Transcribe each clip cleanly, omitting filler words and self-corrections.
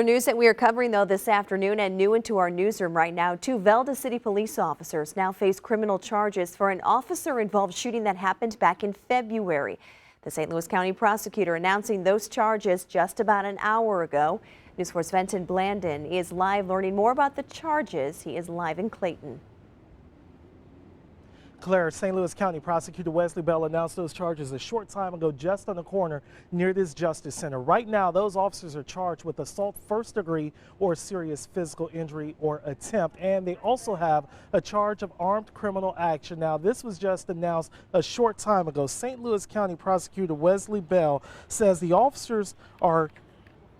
News that we are covering though this afternoon and new into our newsroom right now. Two Velda City police officers now face criminal charges for an officer-involved shooting that happened back in February. The St. Louis County prosecutor announcing those charges just about an hour ago. News 4's Venton Blandon is live learning more about the charges. He is live in Clayton. Claire, St. Louis County Prosecutor Wesley Bell announced those charges a short time ago just on the corner near this Justice Center. Right now, those officers are charged with assault first degree or serious physical injury or attempt, and they also have a charge of armed criminal action. Now, this was just announced a short time ago. St. Louis County Prosecutor Wesley Bell says the officers are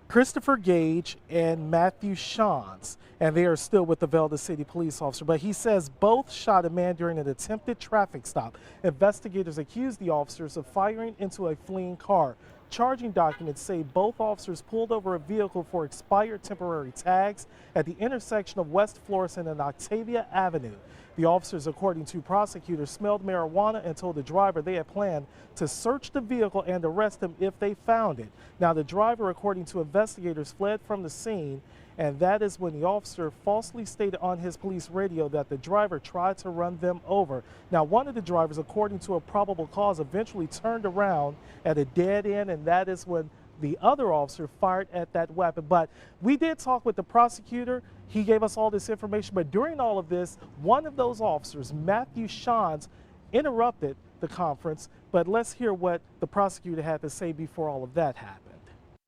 Christopher Gage and Matthew Schanz, and they are still with the Velda City police officer. But he says both shot a man during an attempted traffic stop. Investigators accuse the officers of firing into a fleeing car. Charging documents say both officers pulled over a vehicle for expired temporary tags at the intersection of West Florissant and Octavia Avenue. The officers, according to prosecutors, smelled marijuana and told the driver they had planned to search the vehicle and arrest him if they found it. Now, the driver, according to investigators, fled from the scene, and that is when the officer falsely stated on his police radio that the driver tried to run them over. Now, one of the drivers, according to a probable cause, eventually turned around at a dead end, and that is when the other officer fired at that weapon. But we did talk with the prosecutor. He gave us all this information, but during all of this, one of those officers, Matthew Schanz, interrupted the conference. But let's hear what the prosecutor had to say before all of that happened.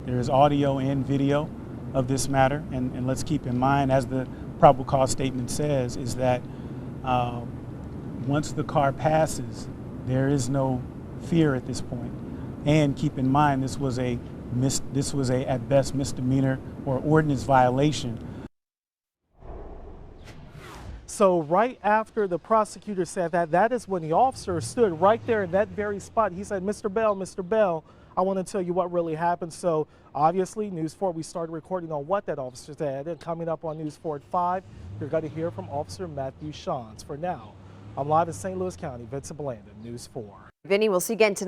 There is audio and video of this matter, and let's keep in mind, as the probable cause statement says, is that once the car passes, there is no fear at this point. And keep in mind, this was a at best misdemeanor or ordinance violation. So right after the prosecutor said that, that is when the officer stood right there in that very spot. He said, Mr. Bell, I want to tell you what really happened. So obviously, News 4, we started recording on what that officer said. And coming up on News 4 at 5, you're going to hear from Officer Matthew Schanz. For now, I'm live in St. Louis County. Vincent Blandon, News 4. Vinny, we'll see you again tonight.